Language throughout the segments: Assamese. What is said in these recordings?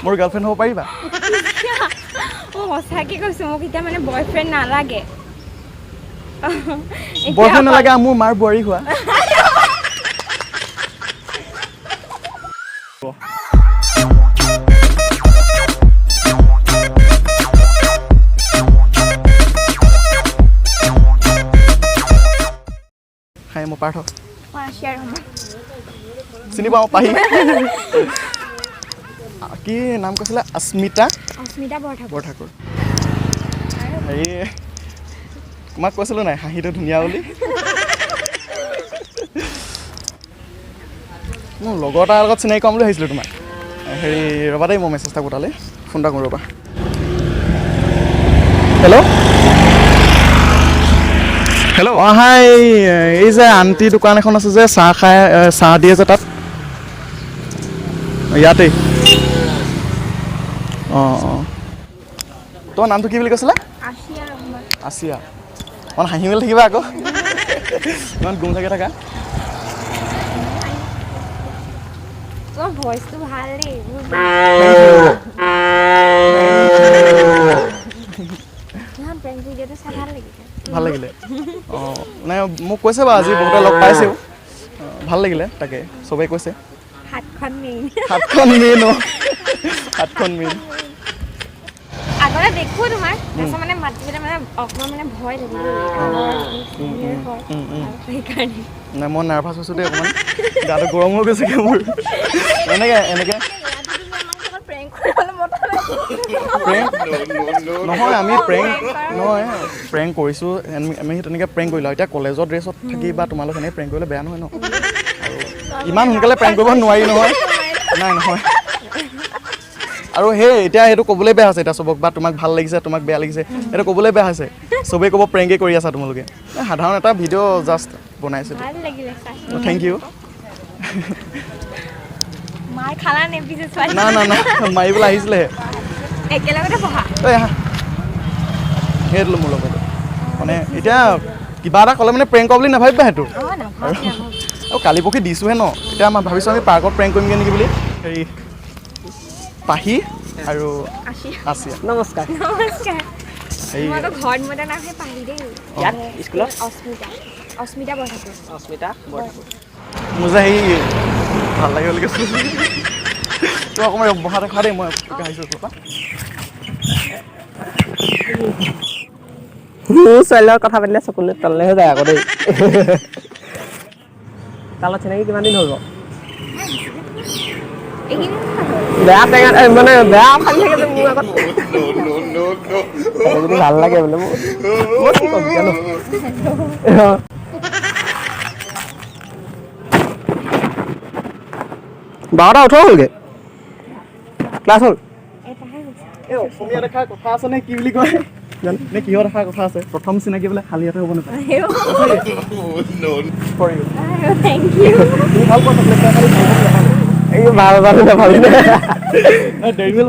মোৰ গাৰ্লফ্ৰেণ্ড হ'ব পাৰিবা সঁচাকৈ কৈছোঁ মোক এতিয়া মানে বয়ফ্ৰেণ্ড নালাগে বয়ফ্ৰেণ্ড নালাগে মোৰ মাৰ বোৱাৰী হোৱা খাই মই পাৰ্থ চিনি পাওঁ পাহি কি নাম কৈছিলে अस्मिता বৰঠাকুৰ হেৰি তোমাক কৈছিলোঁ নাই হাঁহিটো ধুনীয়া বুলি মোৰ লগৰ এটাৰ লগত চিনাকি কৰাম বুলি ভাবিছিলোঁ তোমাক হেৰি ৰ'বা দেই মই মেছেজ এটা পঠালে ফোন এটা কৰোঁ ৰ'বা হেল্ল' হেল্ল' অঁ হাই এই যে আণ্টি দোকান এখন আছে যে চাহ দিয়ে যে তাত ইয়াতেই অঁ তোমাৰ নামটো কি বুলি কৈছিলা আছিয়া অকণ হাঁহি মেলি থাকিবা আকৌ ইমান গুম থাকি থাকা ভইচটো ভাল দেই ভাল লাগিলে অঁ মানে মোক কৈছে বাৰু আজি বহুতে লগ পাইছেও ভাল লাগিলে তাকে চবেই কৈছে হাতখন মেইন আগতে দেখো তোমাৰ তাৰপিছত মানে মাতিবলৈ মানে অকণমান মানে ভয় লাগিলে সেইকাৰণে নাই মই নাৰ্ভাছ হৈছোঁ দেই অকণমান গাটো গৰম হৈ গৈছেগৈ মোৰ এনেকৈ নহয় আমি প্ৰেংক কৰিছোঁ আমি তেনেকৈ প্ৰেংক কৰিলোঁ এতিয়া কলেজৰ ড্ৰেছত থাকি বা তোমালোক এনেকৈ প্ৰেংক কৰিলে বেয়া নহয় ন আৰু ইমান সোনকালে প্ৰেংক কৰিব নোৱাৰি নহয় নাই নহয় আৰু সেই এতিয়া সেইটো ক'বলৈ বেয়া হৈছে এতিয়া চবক বা তোমাক ভাল লাগিছে তোমাক বেয়া লাগিছে সেইটো ক'বলৈ বেয়া হৈছে চবেই ক'ব প্ৰেংকে কৰি আছা তোমালোকে সাধাৰণ এটা ভিডিঅ' জাষ্ট বনাইছোঁ থেংক ইউ না মাৰিবলৈ আহিছিলেহে একেলগতে পঢ়া সেইটো মোৰ লগত মানে এতিয়া কিবা এটা ক'লে মানে প্ৰেংক কৰা বুলি নাভাবিবা সেইটো আৰু কালি পৰহি দিছোঁহে ন এতিয়া আমাৰ ভাবিছোঁ আমি পাৰ্কত প্ৰেংক কৰিমগৈ নেকি বুলি হেৰি পাহি আৰু আছিয়া নমস্কাৰ অস্মিতা বৰঠাকুৰ মোৰ যে সেই ভাল লাগে বুলি কৈছোঁ তই অকণমান বহাতে খোৱা দেই মই আহিছোঁ মোৰ ছোৱালীৰ লগত কথা পাতিলে চকুলে তললৈহে যায় আকৌ দেই তালত চিনাকি কিমান দিন হ'ল বেয়া টেঙা মানে বেয়া ফালি থাকে যে মোৰ আগত যদি ভাল লাগে বোলে মোৰ কি ক'ম জানো 12টা 18 হ'লগৈ ক্লাছ হ'ল অসমীয়া দেখাৰ কথা আছে নে কি বুলি কয় নে কিহৰ দেখাৰ কথা আছে প্ৰথম চিনাকি বোলে খালী হাতে হ'ব নাপায়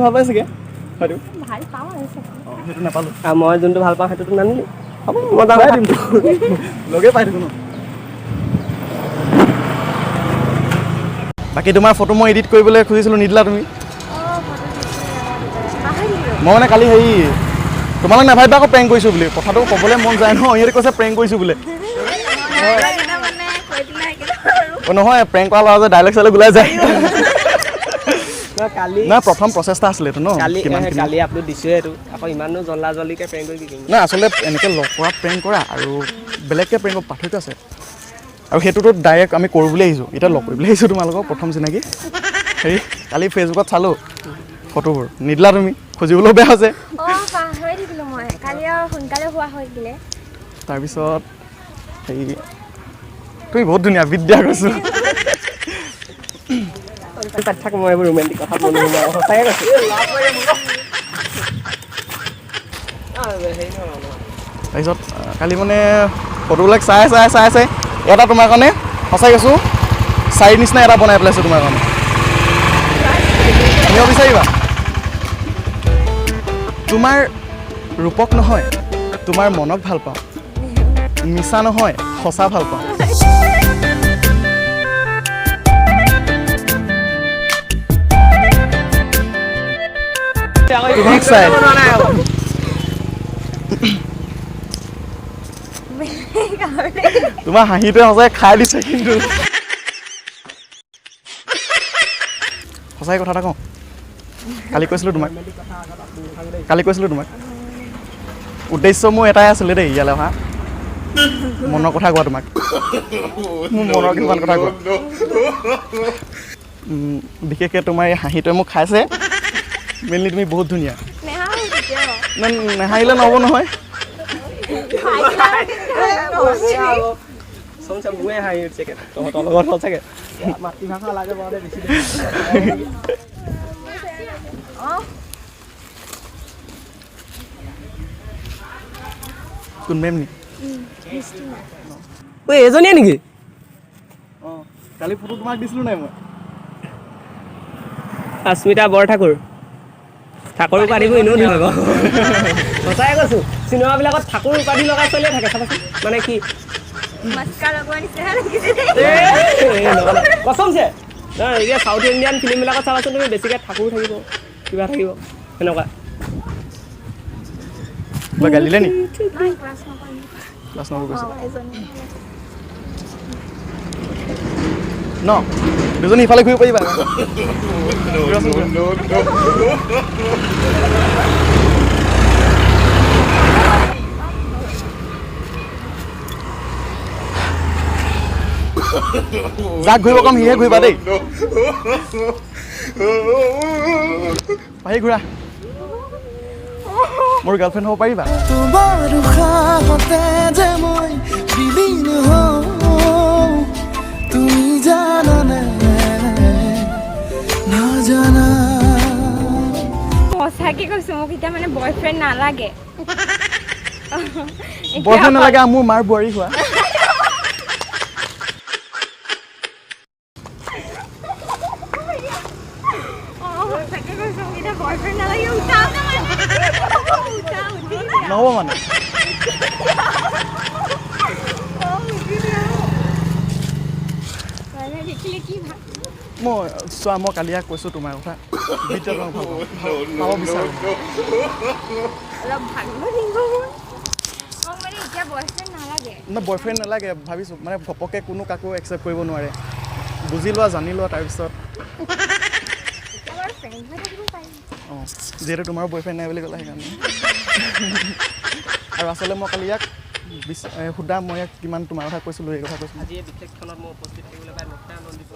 ভাল পাই চাগে হয়তো সেইটো নাপালোঁ মই যোনটো ভাল পাওঁ সেইটোতো নানিলি হ'ব মই যাওঁ দিম লগে পাই থাকোঁ ন বাকী তোমাৰ ফটো মই এডিট কৰিবলৈ খুজিছিলোঁ নিদিলা তুমি মই মানে কালি হেৰি তোমালোক নাভাবিবা আকৌ প্ৰেংক কৰিছোঁ বুলি কথাটো ক'বলৈ মন যায় ন ইহঁতে কৈছে প্ৰেংক কৰিছোঁ বোলে নহয় প্ৰেংক কৰা ল'ৰা যে ডাইলগ চাইলগ ওলাই যায় নাই প্ৰথম প্ৰচেষ্টা আছিলেতো ন কালি আপলোড দিছোঁহে এইটো আকৌ ইমানো জল্দা জল্দিকৈ প্ৰেংক কৰি কি নাই আচলতে এনেকৈ লগ কৰাত প্ৰেংক কৰা আৰু বেলেগকৈ প্ৰেংকৰ পাৰ্থক্য আছে আৰু সেইটোতো ডাইৰেক্ট আমি কৰোঁ বুলি আহিছোঁ এতিয়া লগ কৰিবলৈ আহিছোঁ তোমালোকক প্ৰথম চিনাকি হেৰি কালি ফেচবুকত চালোঁ ফটোবোৰ নিদিলা তুমি খুজিবলৈও বেয়া হৈছে তাৰপিছত হেৰি তুমি বহুত ধুনীয়া বিদ্যা কৈছোঁ পাতি থাক মই এইবোৰ ৰোমেণ্টিক কথা সঁচাকৈ কৈছোঁ তাৰপিছত কালি মানে ফটোবিলাক চাই এটা তোমাৰ কাৰণে সঁচাই কৈছোঁ চাৰিৰ নিচিনা এটা বনাই পেলাইছোঁ তোমাৰ কাৰণে নিব বিচাৰিবা তোমাৰ ৰূপক নহয় তোমাৰ মনক ভাল পাওঁ মিছা নহয় সঁচা ভাল পাওঁ তোমাক চাই তোমাৰ হাঁহিটোৱে সঁচাই খাই দিছে কিন্তু সঁচাই কথা এটা কওঁ কালি কৈছিলোঁ তোমাক উদ্দেশ্য মোৰ এটাই আছিলে দেই ইয়ালৈ অহা মনৰ কথা কোৱা তোমাক মোৰ মনৰ কিছুমান কথা কোৱা বিশেষকৈ তোমাৰ এই হাঁহিটোৱে মোক খাইছে মেইনলি তুমি বহুত ধুনীয়া নেহাঁহিলে নহ'ব নহয় কোন মেম নি ঐ এজনীয়ে নেকি অঁ কালি ফটো তোমাক দিছিলোঁ নাই মই अस्मिता बरठाकुर ঠাকুৰ উপাধিবোৰ এনেও দি ল'ব সঁচাই কৈছোঁ চিনেমাবিলাকত ঠাকুৰ উপাধি লগাই চলিয়ে থাকে চাবাচোন মানে কি কচমছে নহয় এতিয়া চাউথ ইণ্ডিয়ান ফিল্মবিলাকত চাবাচোন তুমি বেছিকৈ ঠাকুৰ থাকিব কিবা থাকিব সেনেকুৱা কিবা গালিলে নি ক্লাছ নকৰো কৈছে ন দুজনী ইফালে ঘূৰিব পাৰিবা যাক ঘূৰিব কম সিহে ঘূৰিবা দেই আহি ঘূৰা মোৰ গাৰ্লফ্ৰেণ্ড হ'ব পাৰিবা তোমাৰ উশাহতে যে মই বিলীন হওঁ তুমি জানানে নাজানা সঁচাকে কৈছোঁ মোক এতিয়া মানে বয়ফ্ৰেণ্ড নালাগে বয়ফ্ৰেণ্ড নালাগে মোৰ মাৰ বোৱাৰী হোৱা সঁচাকে কৈছোঁ মোক এতিয়া বয়ফ্ৰেণ্ড নালাগে নহ'ব মানে মই চোৱা মই কালি ইয়াক কৈছোঁ তোমাৰ কথা ভিডিঅ' পাব বিচাৰোঁ না বয়ফ্ৰেণ্ড নালাগে ভাবিছোঁ মানে ঘপককৈ কোনো কাকো একচেপ্ট কৰিব নোৱাৰে বুজি লোৱা জানি লোৱা তাৰপিছত অঁ যিহেতু তোমাৰো বয়ফ্ৰেণ্ড নাই বুলি ক'লা সেইকাৰণে আৰু আচলতে মই কালি ইয়াক সুধা মই ইয়াক কিমান তোমাৰ কথা কৈছিলোঁ এই কথা কৈছিলোঁ আজি এই বিশেষ ক্ষণত মই উপস্থিত থাকিবলৈ পাই নথৈ আনন্দিত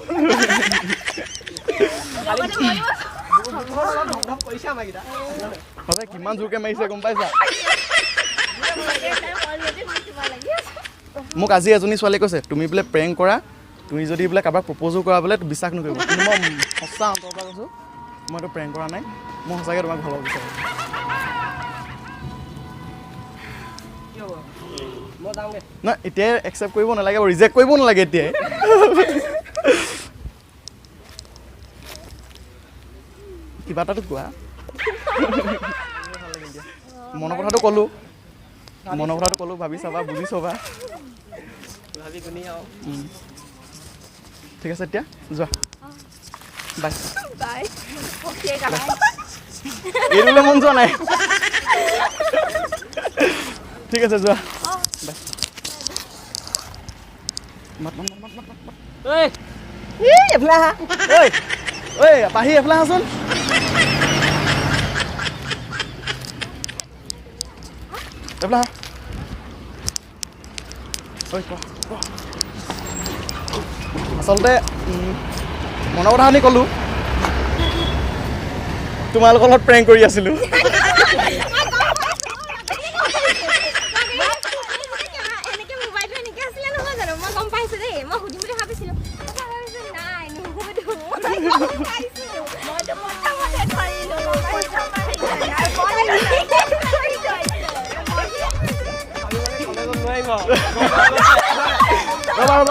সঁচাই কিমান জোৰকৈ মাৰিছে গম পাইছা মোক আজি এজনী ছোৱালীয়ে কৈছে তুমি বোলে প্ৰেংক কৰা তুমি যদি বোলে কাৰোবাক প্ৰপ'জো কৰা বোলে বিশ্বাস নকৰিব কিন্তু মই সঁচা অন্তৰৰ পৰা কৈছোঁ মইতো প্ৰেংক কৰা নাই মই সঁচাকৈ তোমাক ভাল হ'ব বিচাৰোঁ নাই এতিয়াই একচেপ্ট কৰিব নালাগে ৰিজেক্ট কৰিব নালাগে এতিয়াই কিবা এটাতো কোৱা মনৰ কথাটো ক'লোঁ ভাবি চাবা বুজি চাবা ঠিক আছে এতিয়া যোৱা বাই এইটোলৈ মন যোৱা নাই ঠিক আছে যোৱা পাহি এফালে আহাচোন এফালে আহা আচলতে মনৰ কথা শুনি ক'লোঁ তোমালোকৰ লগত প্ৰেংক কৰি আছিলোঁ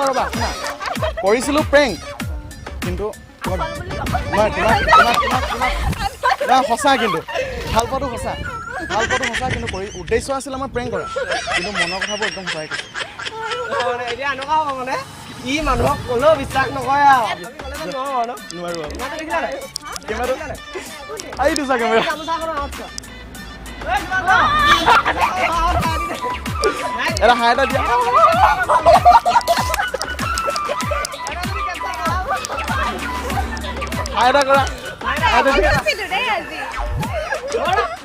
ৰ'বা কৰিছিলোঁ প্ৰেংক কিন্তু সঁচা কিন্তু ভাল পোৱাটো সঁচা কিন্তু উদ্দেশ্য আছিলে আমাৰ প্ৰেংক কৰা কিন্তু মনৰ কথাবোৰ একদম সঁচাই কৈছোঁ এতিয়া এনেকুৱা হ'ব মানে ই মানুহক ক'লেও বিশ্বাস নকৰে আৰু নোৱাৰোঁ আৰু কেমেৰা আহি দিছা কেমেৰা এটা হাই এটা দিয়া হাই এটা কৰা দেই আজি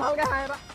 ভালকে হাই এটা